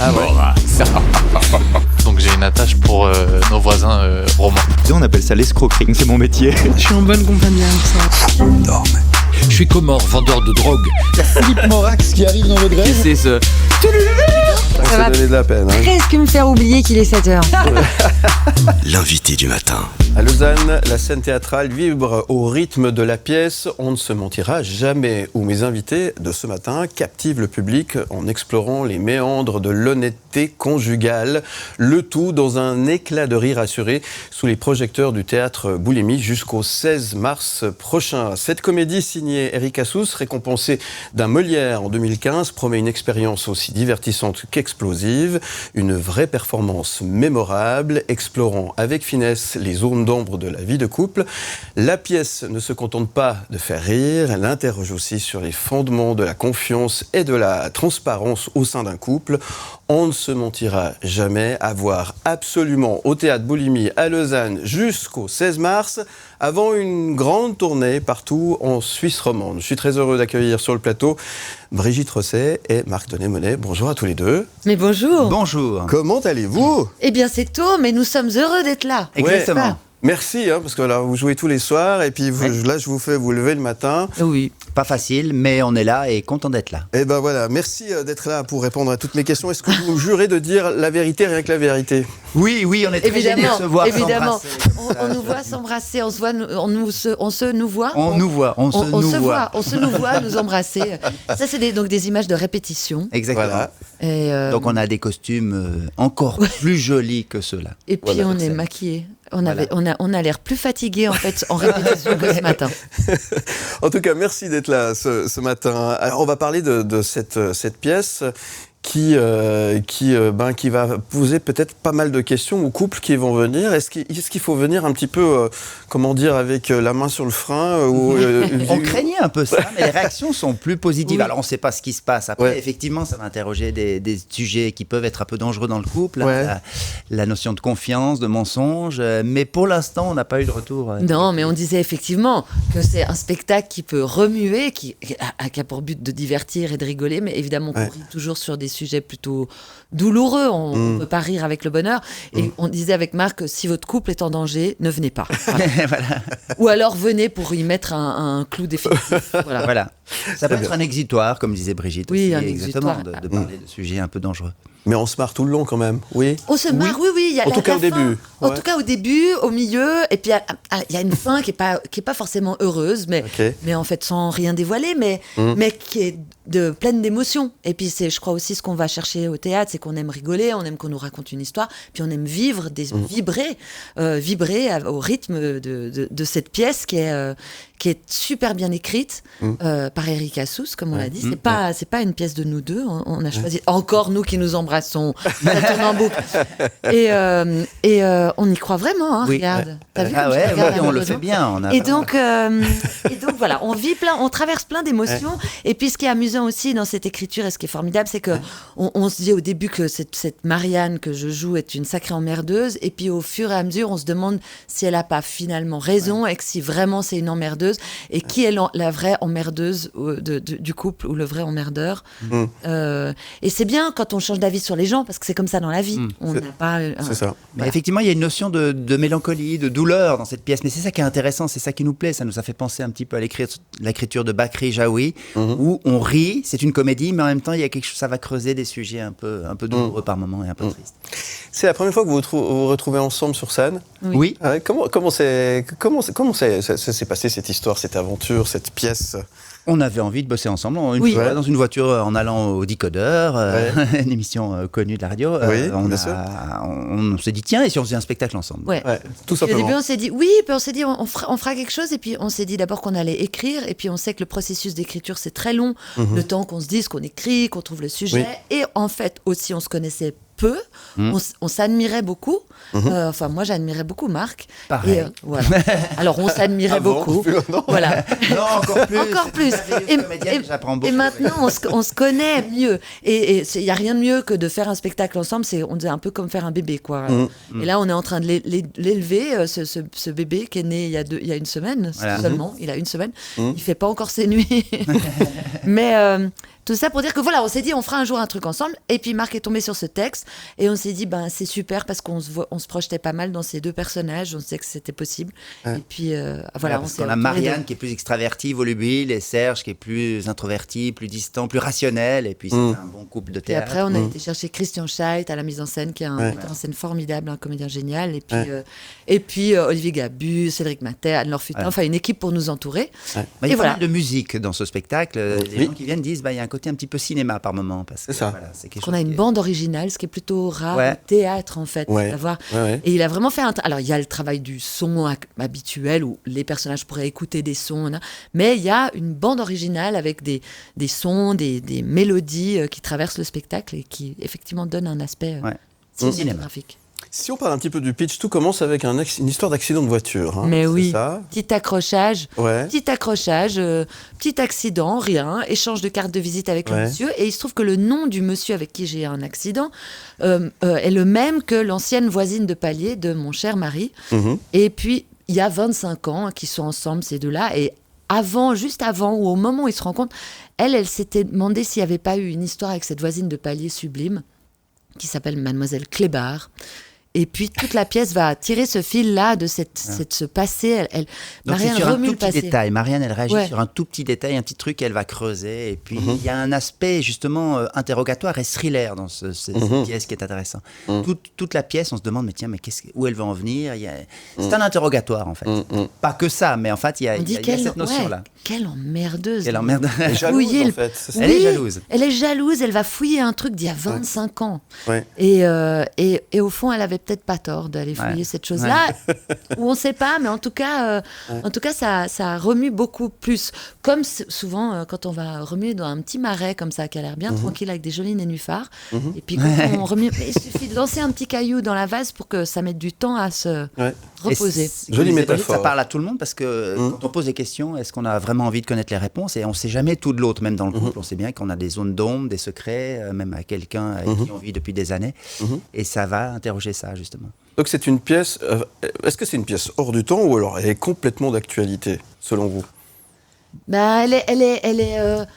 Ah ouais. Donc j'ai une attache pour nos voisins romains. On appelle ça l'escroquerie, c'est mon métier. Je suis en bonne compagnie avec ça. Non, mais... Je suis Comore, vendeur de drogue. Philippe Morax qui arrive dans votre grève. C'est ce... Ça va donner de la peine. Presque me faire oublier qu'il est 7h. L'invité du matin. À Lausanne, la scène théâtrale vibre au rythme de la pièce « On ne se mentira jamais » où mes invités de ce matin captivent le public en explorant les méandres de l'honnêteté conjugale, le tout dans un éclat de rire assuré sous les projecteurs du théâtre Boulimie jusqu'au 16 mars prochain. Cette comédie signée Eric Assous, récompensée d'un Molière en 2015, promet une expérience aussi divertissante qu'explosive, une vraie performance mémorable, explorant avec finesse les zones d'ombre de la vie de couple. La pièce ne se contente pas de faire rire, elle interroge aussi sur les fondements de la confiance et de la transparence au sein d'un couple. On ne se mentira jamais, à voir absolument au Théâtre Boulimie à Lausanne jusqu'au 16 mars, avant une grande tournée partout en Suisse romande. Je suis très heureux d'accueillir sur le plateau Brigitte Rosset et Marc Denet-Monet. Bonjour à tous les deux. Mais bonjour. Bonjour. Comment allez-vous ? Eh bien, c'est tôt, mais nous sommes heureux d'être là. Exactement. Ouais. Merci, parce que là, vous jouez tous les soirs et puis là, je vous fais vous lever le matin. Oui, pas facile, mais on est là et content d'être là. Et ben voilà, merci d'être là pour répondre à toutes mes questions. Est-ce que vous me jurez de dire la vérité, rien que la vérité ? Oui, on est très gênés de se voir évidemment. s'embrasser. On nous voit s'embrasser, on se nous voit. On nous voit. On se nous voit nous embrasser. Ça, c'est donc des images de répétition. Exactement. Voilà. Et Donc on a des costumes encore plus jolis que ceux-là. Et puis Voilà, on est maquillés. On a l'air plus fatigué en fait en répétition que ce matin. En tout cas, merci d'être là ce matin. Alors, on va parler de cette pièce qui va poser peut-être pas mal de questions aux couples qui vont venir. Est-ce qu'il faut venir un petit peu, avec la main sur le frein On craignait un peu ça, mais les réactions sont plus positives. Oui. Alors on ne sait pas ce qui se passe. Après, Ouais. effectivement, ça va interroger des sujets qui peuvent être un peu dangereux dans le couple. Ouais. La notion de confiance, de mensonge. Mais pour l'instant, on n'a pas eu de retour. Non, mais on disait effectivement que c'est un spectacle qui peut remuer, qui a pour but de divertir et de rigoler, mais évidemment qu'on rit toujours sur des sujets plutôt douloureux. On ne peut pas rire avec le bonheur. Et on disait avec Marc que si votre couple est en danger, ne venez pas. Voilà. Voilà. Ou alors venez pour y mettre un clou définitif. Voilà. Ça peut être un exutoire, comme disait Brigitte. Oui, aussi, un exactement, exutoire. de parler de sujets un peu dangereux. Mais on se marre tout le long quand même, oui. On se marre, oui. Il y a En tout cas, au début. En Ouais. tout cas, au début, au milieu, et puis il y a une fin qui est pas forcément heureuse, mais en fait sans rien dévoiler, mais qui est pleine d'émotions. Et puis je crois aussi ce qu'on va chercher au théâtre, c'est qu'on aime rigoler, on aime qu'on nous raconte une histoire, puis on aime vibrer au rythme de cette pièce qui est super bien écrite par Eric Assous, comme on l'a dit. C'est pas une pièce de nous deux. On a choisi encore nous qui nous embrassons. Ça tourne en boucle. Et on y croit vraiment. Hein, Oui. regarde. T'as vu Ah comme je ouais, regarde on le amoureusement fait bien. Et donc voilà, on traverse plein d'émotions. Et puis ce qui est amusant aussi dans cette écriture et ce qui est formidable, c'est que on se dit au début que cette Marianne que je joue est une sacrée emmerdeuse. Et puis au fur et à mesure, on se demande si elle n'a pas finalement raison et que si vraiment c'est une emmerdeuse. Et qui est la vraie emmerdeuse du couple ou le vrai emmerdeur. Et c'est bien quand on change d'avis sur les gens parce que c'est comme ça dans la vie. On n'a pas. C'est ça. Mais effectivement, il y a une notion de mélancolie, de douleur dans cette pièce. Mais c'est ça qui est intéressant, c'est ça qui nous plaît. Ça nous a fait penser un petit peu à l'écriture de Bakri Jaoui, où on rit, c'est une comédie, mais en même temps, il y a quelque chose, ça va creuser des sujets un peu douloureux par moments et un peu tristes. C'est la première fois que vous vous retrouvez ensemble sur scène. Oui. Comment s'est passée cette histoire, cette aventure, cette pièce ? On avait envie de bosser ensemble Oui. dans une voiture en allant au Décodeur, une émission connue de la radio. On s'est dit tiens, et si on faisait un spectacle ensemble. Ouais, tout Au simplement. début, on s'est dit oui, puis on s'est dit on fera quelque chose, et puis on s'est dit d'abord qu'on allait écrire, et puis on sait que le processus d'écriture c'est très long, le temps qu'on se dise qu'on écrit, qu'on trouve le sujet, et en fait aussi on se connaissait peu, on s'admirait beaucoup. Enfin, moi, j'admirais beaucoup Marc. Pareil. Et, voilà. Alors, on s'admirait beaucoup. Non. Voilà. Non, encore plus. Encore plus. Et maintenant, on se connaît mieux. Et il n'y a rien de mieux que de faire un spectacle ensemble. On dit un peu comme faire un bébé, quoi. Et là, on est en train de l'élever, ce bébé qui est né il y a une semaine seulement. Il a une semaine. Il ne fait pas encore ses nuits. Tout ça pour dire que voilà, on s'est dit on fera un jour un truc ensemble. Et puis Marc est tombé sur ce texte et on s'est dit c'est super parce qu'on se projetait pas mal dans ces deux personnages. On sait que c'était possible. Ouais. Et puis voilà, parce qu'on a Marianne qui est plus extravertie, volubile, et Serge qui est plus introverti, plus distant, plus rationnel. Et puis c'est un bon couple de théâtre. Et après on a été chercher Christian Scheidt à la mise en scène, qui est un metteur en scène formidable, un comédien génial. Et puis Olivier Gabu, Cédric Matter, Anne-Laure Futin, enfin une équipe pour nous entourer. Il y a pas mal de musique dans ce spectacle. Les gens qui viennent disent il y a un côté un petit peu cinéma par moment. Parce que, c'est quelque chose. On a une bande originale, ce qui est plutôt rare au théâtre en fait. D'avoir. Et il a vraiment fait alors il y a le travail du son habituel où les personnages pourraient écouter des sons, mais il y a une bande originale avec des sons, des mélodies qui traversent le spectacle et qui effectivement donnent un aspect cinématographique. Si on parle un petit peu du pitch, tout commence avec une histoire d'accident de voiture. Mais oui, petit accrochage, petit accident, rien, échange de carte de visite avec le monsieur, et il se trouve que le nom du monsieur avec qui j'ai un accident est le même que l'ancienne voisine de palier de mon cher mari. Et puis, il y a 25 ans qu'ils sont ensemble, ces deux-là, et juste avant, ou au moment où ils se rencontrent, elle s'était demandé s'il n'y avait pas eu une histoire avec cette voisine de palier sublime, qui s'appelle Mademoiselle Clébard. Et puis toute la pièce va tirer ce fil-là de ce passé. Donc Marianne c'est sur un tout petit détail. Marianne, elle réagit sur un tout petit détail, un petit truc qu'elle va creuser. Et puis il y a un aspect justement interrogatoire et thriller dans cette pièce qui est intéressant. Toute la pièce, on se demande mais où elle va en venir. C'est un interrogatoire en fait. Pas que ça, mais en fait il y a cette notion-là. Quelle emmerdeuse. Elle emmerde. Elle est jalouse en fait. Elle est jalouse. Elle est jalouse. Elle va fouiller un truc d'il y a 25 ans. Et au fond, elle avait peut-être pas tort d'aller fouiller cette chose-là, ou on ne sait pas, mais en tout cas, ça remue beaucoup plus. Comme souvent, quand on va remuer dans un petit marais comme ça, qui a l'air bien tranquille avec des jolis nénuphars, et puis quand on remue, il suffit de lancer un petit caillou dans la vase pour que ça mette du temps à se reposer. Jolie métaphore. Ça parle à tout le monde parce que quand on pose des questions, est-ce qu'on a vraiment envie de connaître les réponses? Et on ne sait jamais tout de l'autre, même dans le couple. On sait bien qu'on a des zones d'ombre, des secrets, même à quelqu'un avec qui on vit depuis des années. Et ça va interroger ça, justement. Donc c'est une pièce. Est-ce que c'est une pièce hors du temps ou alors elle est complètement d'actualité, selon vous? Elle est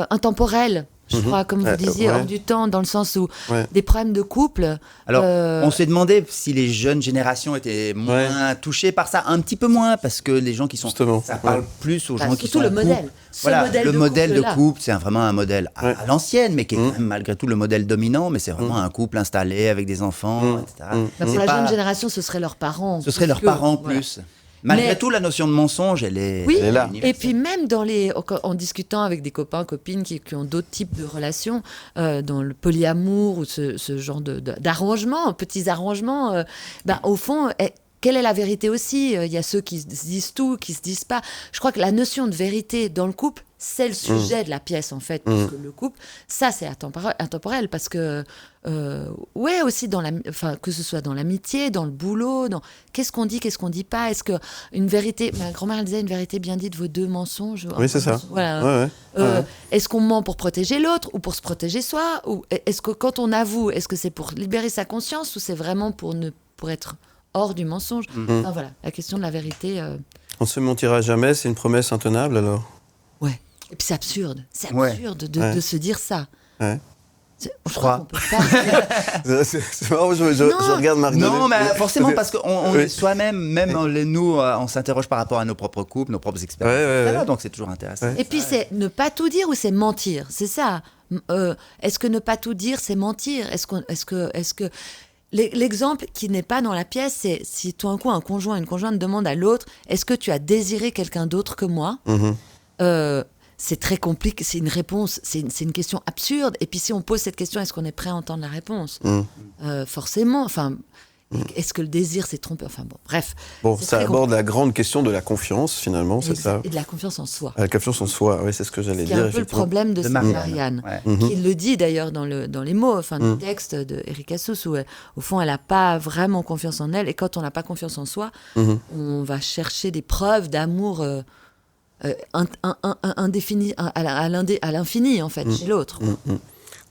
intemporelle. Je crois, comme vous disiez, hors du temps, dans le sens où des problèmes de couple... Alors, on s'est demandé si les jeunes générations étaient moins touchées par ça, un petit peu moins, parce que les gens qui sont... Justement, ça parle plus aux gens qui sont... Surtout le modèle. Le modèle de couple, c'est vraiment un modèle à l'ancienne, mais qui est quand même malgré tout le modèle dominant, mais c'est vraiment un couple installé avec des enfants, etc. Pour la jeune génération, ce seraient leurs parents. Ce seraient leurs parents plus. Malgré tout, la notion de mensonge, elle est là. Et puis même en discutant avec des copains, copines qui ont d'autres types de relations, dans le polyamour ou ce genre d'arrangements, petits arrangements, au fond... Quelle est la vérité aussi? Il y a ceux qui se disent tout, qui se disent pas. Je crois que la notion de vérité dans le couple, c'est le sujet de la pièce en fait. Parce que le couple, ça c'est intemporel parce que aussi que ce soit dans l'amitié, dans le boulot, qu'est-ce qu'on dit, qu'est-ce qu'on dit pas. Est-ce que une vérité, ma grand-mère elle disait une vérité bien dite vaut deux mensonges. Oui, c'est ça. Voilà. Est-ce qu'on ment pour protéger l'autre ou pour se protéger soi, ou est-ce que quand on avoue, est-ce que c'est pour libérer sa conscience ou c'est vraiment pour être hors du mensonge. Voilà, la question de la vérité. On ne se mentira jamais, c'est une promesse intenable alors? Ouais. Et puis c'est absurde. C'est absurde de se dire ça. Ouais. Je crois qu'on peut pas. C'est marrant, je regarde Marc. Non, mais forcément, parce qu'on est soi-même, nous, on s'interroge par rapport à nos propres couples, nos propres expériences. Donc c'est toujours intéressant. Et puis c'est ne pas tout dire ou c'est mentir. C'est ça. Est-ce que ne pas tout dire, c'est mentir? Est-ce que l'exemple qui n'est pas dans la pièce, c'est si tout d'un coup un conjoint, une conjointe demande à l'autre « Est-ce que tu as désiré quelqu'un d'autre que moi ?» C'est très compliqué, c'est une réponse, c'est une question absurde. Et puis si on pose cette question, est-ce qu'on est prêt à entendre la réponse? Forcément, est-ce que le désir s'est trompé? Enfin bon, bref. Bon, ça aborde la grande question de la confiance, finalement, c'est ça? Et de la confiance en soi. La confiance en soi, oui, c'est ce que j'allais dire. C'est un peu le problème de Marianne, qui le dit d'ailleurs dans les mots, du texte d'Éric Assous, où au fond, elle n'a pas vraiment confiance en elle. Et quand on n'a pas confiance en soi, on va chercher des preuves d'amour indéfinies à l'infini, en fait, chez l'autre.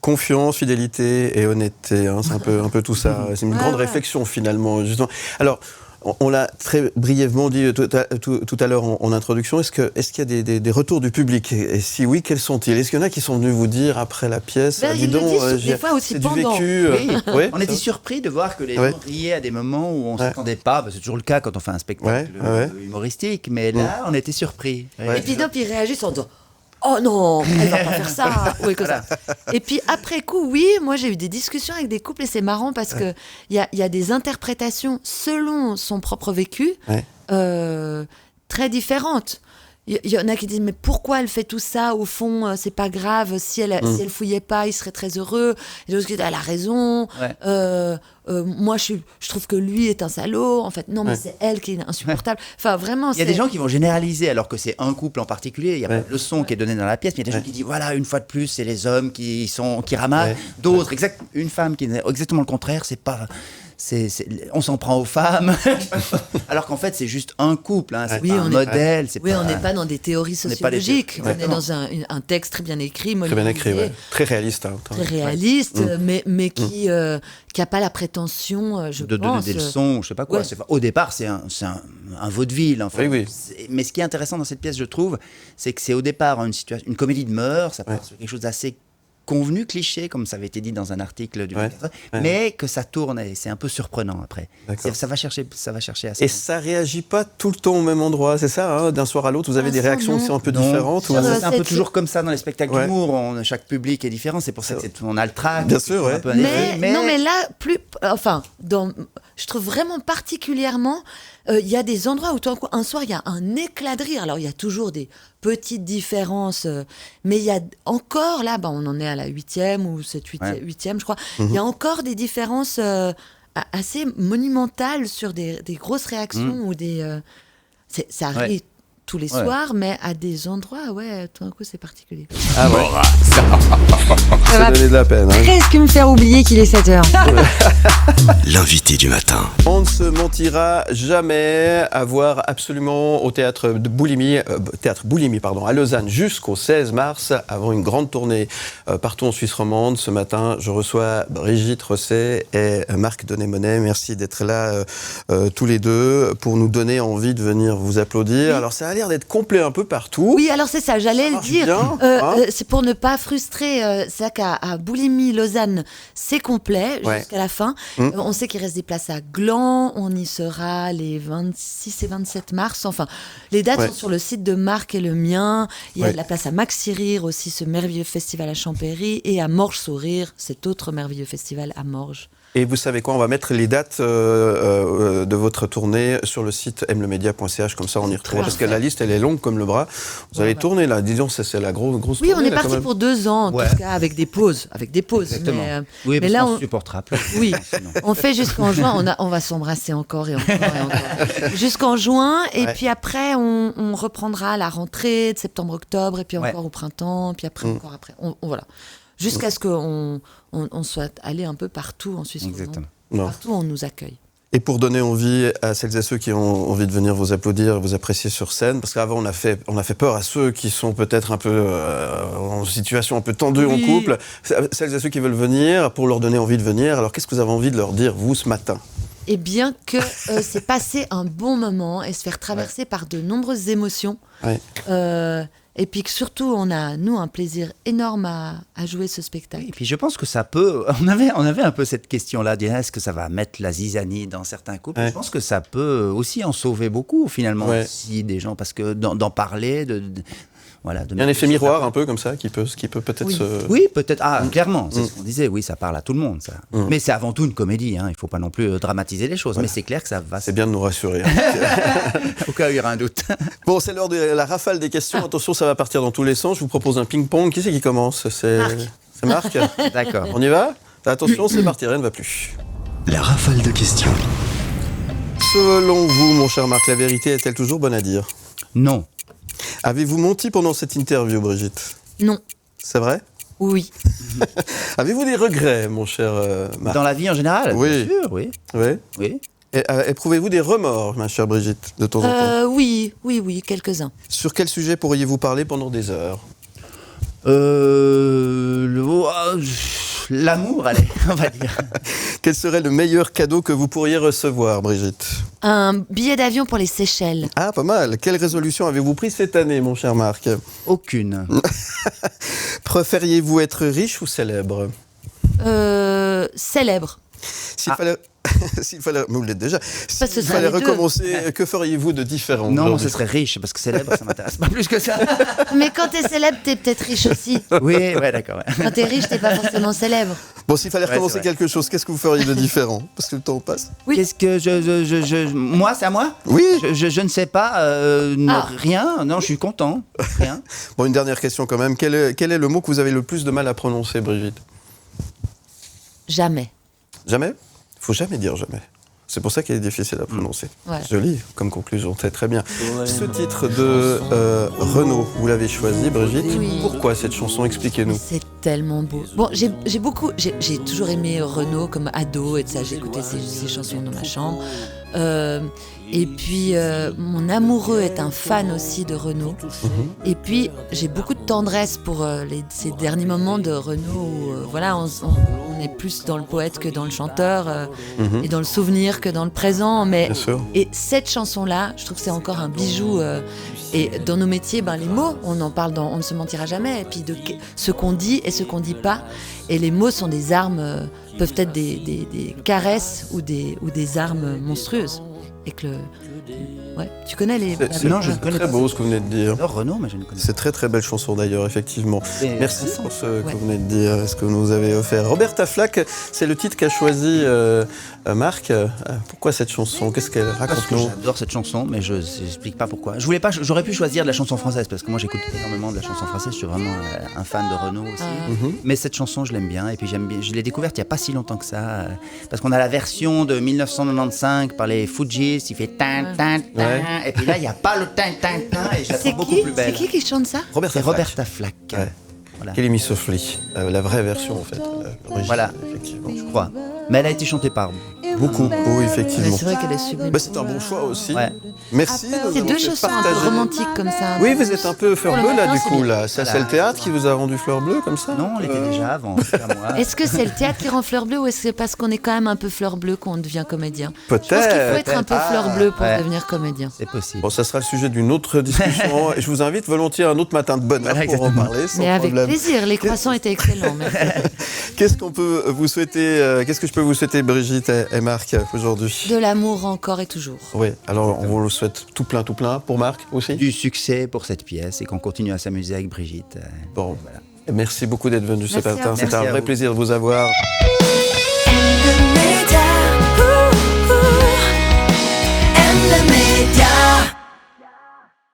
Confiance, fidélité et honnêteté, c'est un peu tout ça. C'est une grande réflexion finalement, justement. Alors, On l'a très brièvement dit tout à l'heure en introduction. Est-ce qu'il y a des retours du public ? Et si oui, quels sont-ils ? Est-ce qu'il y en a qui sont venus vous dire après la pièce, ils le disent des fois aussi c'est pendant. du vécu Oui. On était surpris de voir que les gens riaient à des moments où on ne s'attendait pas. C'est toujours le cas quand on fait un spectacle humoristique, mais là, on était surpris. Et puis ils réagissent en disant « Oh non, elle va pas faire ça !» Oui, comme ça. Et puis après coup, oui, moi j'ai eu des discussions avec des couples et c'est marrant parce qu'il y a des interprétations selon son propre vécu très différentes. Il y en a qui disent mais pourquoi elle fait tout ça, au fond c'est pas grave, si elle fouillait pas il serait très heureux. Et d'autres qui disent elle a raison, moi je trouve que lui est un salaud, en fait non mais c'est elle qui est insupportable. Enfin vraiment, il y a des gens qui vont généraliser alors que c'est un couple en particulier, il y a pas de leçon qui est donnée dans la pièce, mais il y a des gens qui disent voilà, une fois de plus c'est les hommes qui ramassent, d'autres une femme qui est exactement le contraire, c'est pas on s'en prend aux femmes, alors qu'en fait c'est juste un couple, c'est pas un modèle. On n'est pas dans des théories sociologiques, on est dans un texte très bien écrit, très réaliste. Très réaliste, mais qui n'a pas la prétention, je pense... De donner des leçons, je sais pas quoi. Au départ c'est un vaudeville, en fait. Mais ce qui est intéressant dans cette pièce, je trouve, c'est que c'est au départ une comédie de mœurs, ça part sur quelque chose d'assez convenu, cliché, comme ça avait été dit dans un article du 24 heures, mais que ça tourne et c'est un peu surprenant après. Ça va chercher assez. Et ça réagit pas tout le temps au même endroit, c'est ça, d'un soir à l'autre, vous avez des réactions qui sont un peu différentes. C'est un peu toujours comme ça dans les spectacles d'humour, chaque public est différent, c'est pour ça qu'on a le trac. Bien sûr, mais là, je trouve vraiment particulièrement, il y a des endroits où tout d'un coup, un soir, il y a un éclat de rire. Alors, il y a toujours des petites différences, mais il y a encore, là, on en est à la 8e ou 8e, je crois, il y a encore des différences assez monumentales sur des grosses réactions ou des... ça arrive tous les soirs, mais à des endroits, tout d'un coup, c'est particulier. Ah ouais. Ça va donner de la peine. Presque me faire oublier qu'il est 7h. L'invité du matin. On ne se mentira jamais à voir absolument au théâtre Boulimie, à Lausanne jusqu'au 16 mars, avant une grande tournée partout en Suisse romande. Ce matin, je reçois Brigitte Rosset et Marc Denémonet. Merci d'être là tous les deux pour nous donner envie de venir vous applaudir. Alors ça a l'air d'être complet un peu partout. Oui, alors c'est ça, j'allais le dire. C'est pour ne pas frustrer. C'est qu'à Boulimie, Lausanne, c'est complet jusqu'à la fin. On sait qu'il reste des places à Gland. On y sera les 26 et 27 mars. Enfin, les dates sont sur le site de Marc et le mien. Il y a de la place à Maxi Rire aussi, ce merveilleux festival à Champéry, et à Morges Sourire, cet autre merveilleux festival à Morges. Et vous savez quoi, on va mettre les dates de votre tournée sur le site mlemedia.ch, comme ça on y retrouve, parce que la liste elle est longue comme le bras. Vous allez tourner là, disons, c'est la grosse tournée. Oui, on est parti pour 2 ans, en tout cas, avec des pauses. Exactement. Mais là, on supportera plus. Oui, on fait jusqu'en juin, on va s'embrasser encore et encore et encore. Jusqu'en juin, et puis après, on reprendra la rentrée de septembre-octobre, et puis encore au printemps, puis après, encore après. Voilà. Jusqu'à ce qu'on soit allé un peu partout en Suisse romande. Partout, on nous accueille. Et pour donner envie à celles et ceux qui ont envie de venir vous applaudir, vous apprécier sur scène, parce qu'avant on a fait peur à ceux qui sont peut-être un peu en situation un peu tendue en couple, celles et ceux qui veulent venir, pour leur donner envie de venir. Alors qu'est-ce que vous avez envie de leur dire, vous, ce matin ? Eh bien que c'est passer un bon moment et se faire traverser par de nombreuses émotions. Et puis que surtout, on a, nous, un plaisir énorme à jouer ce spectacle. Et puis je pense que ça peut... On avait un peu cette question-là, est-ce que ça va mettre la zizanie dans certains couples ? Je pense que ça peut aussi en sauver beaucoup, finalement, si des gens... Parce que d'en parler... Voilà, il y a un effet miroir un peu comme ça qui peut peut-être se... Oui, peut-être. Clairement, c'est ce qu'on disait. Oui, ça parle à tout le monde, ça. Mais c'est avant tout une comédie. Il ne faut pas non plus dramatiser les choses. Mais c'est clair que ça va... C'est bien de nous rassurer. Au cas où il y aura un doute. Bon, c'est l'heure de la rafale des questions. Attention, ça va partir dans tous les sens. Je vous propose un ping-pong. Qui c'est qui commence ? C'est Marc. D'accord. On y va ? Attention, c'est parti, rien ne va plus. La rafale de questions. Selon vous, mon cher Marc, la vérité est-elle toujours bonne à dire ? Non. Avez-vous menti pendant cette interview, Brigitte ? Non. C'est vrai ? Oui. Avez-vous des regrets, mon cher Marc ? Dans la vie en général ? Oui. Bien sûr, oui. Et, éprouvez-vous des remords, ma chère Brigitte, de temps en temps ? Oui, quelques-uns. Sur quel sujet pourriez-vous parler pendant des heures ? L'amour, allez, on va dire. Quel serait le meilleur cadeau que vous pourriez recevoir, Brigitte? Un billet d'avion pour les Seychelles. Ah, pas mal. Quelle résolution avez-vous prise cette année, mon cher Marc? Aucune. Préfériez-vous être riche ou célèbre? Célèbre. S'il fallait... S'il fallait... Mais vous l'êtes déjà. Parce que S'il ça fallait les deux. recommencer, que feriez-vous de différent Non, aujourd'hui? ce serait riche, parce que célèbre, ça m'intéresse pas plus que ça. Mais quand t'es célèbre, t'es peut-être riche aussi. Oui, ouais, d'accord. Ouais. Quand t'es riche, t'es pas forcément célèbre. Bon, s'il fallait Ouais, recommencer c'est vrai. quelque chose, qu'est-ce que vous feriez de différent? Parce que le temps passe. Oui. Qu'est-ce que moi, c'est à moi? Oui. Je ne sais pas. Ah. Rien. Non, je suis content. Rien. Bon, une dernière question quand même. Quel est le mot que vous avez le plus de mal à prononcer, Brigitte? Jamais. Jamais? Il faut jamais dire jamais. C'est pour ça qu'elle est difficile à prononcer. Ouais. Joli comme conclusion, très bien. Ce titre de Renaud, vous l'avez choisi, Brigitte. Oui. Pourquoi cette chanson? Expliquez-nous. C'est tellement beau. Bon, j'ai toujours aimé Renaud comme ado et de ça, j'écoutais ses chansons dans ma chambre. Et puis, mon amoureux est un fan aussi de Renaud. Et puis, j'ai beaucoup de tendresse pour ces derniers moments de Renaud où voilà, on est plus dans le poète que dans le chanteur et dans le souvenir que dans le présent. Mais, Bien sûr. et cette chanson-là, je trouve que c'est encore un bijou. Et dans nos métiers, les mots, on en parle dans On ne se mentira jamais. Et puis, de ce qu'on dit et ce qu'on dit pas. Et les mots sont des armes, peuvent être des caresses ou des armes monstrueuses. Et que ouais, tu connais les... C'est Non, je ne connais très pas beau ça. ce que vous venez de dire. Alors, Renaud, mais je ne connais C'est très belle chanson d'ailleurs, effectivement. Et Merci intéressant. pour ce que Ouais. vous venez de dire, ce que vous nous avez offert. Roberta Flack, c'est le titre qu'a choisi Marc. Pourquoi cette chanson? Qu'est-ce qu'elle Parce que raconte-nous? j'adore cette chanson, mais je n'explique pas pourquoi. J'aurais pu choisir de la chanson française, parce que moi j'écoute énormément de la chanson française, je suis vraiment un fan de Renaud aussi. Mais cette chanson, je l'aime bien, et puis j'aime bien. Je l'ai découverte il n'y a pas si longtemps que ça, parce qu'on a la version de 1995 par les Fujis, il fait tin, tin, tin, Ouais. et puis là il n'y a pas le tin, tin, tin, et je la C'est trouve beaucoup qui? plus belle. C'est qui chante ça? Roberta C'est Flack. Roberta Flack. Ouais. Voilà. Kelly Softly, la vraie version en fait. L'original, Voilà. effectivement. Je crois. Mais elle a été chantée par Beaucoup, oui, Mais effectivement. c'est vrai qu'elle est sublime. Bah, c'est un bon choix aussi. Ouais. Merci. de nous C'est avoir deux fait chansons un partager. peu romantiques comme ça. Oui, vous êtes un peu fleur Pour le bleue là matin, du c'est coup bien. là. C'est Voilà. le théâtre qui vous a rendu fleur bleue comme ça? Non, elle était déjà avant, c'est pas moi. Est-ce que c'est le théâtre qui rend fleur bleue ou est-ce que c'est parce qu'on est quand même un peu fleur bleue qu'on devient comédien? Peut-être. Je pense qu'il faut être un peu fleur bleue pour ouais. devenir comédien. C'est possible. Bon, ça sera le sujet d'une autre discussion. Et je vous invite volontiers un autre matin de bonheur Voilà, pour en exactement. parler. Sans Mais avec problème. plaisir, les croissants étaient excellents. Merci. Qu'est-ce qu'on peut vous souhaiter Qu'est-ce que je peux vous souhaiter, Brigitte et Marc, aujourd'hui? De l'amour encore et toujours. Oui, alors on vous le souhaite tout plein pour Marc aussi. Du succès pour cette pièce et qu'on continue à s'amuser avec Brigitte. Bon, merci beaucoup d'être venu ce Merci à matin. vous. C'était Merci un à vrai vous. plaisir de vous avoir. In the midday.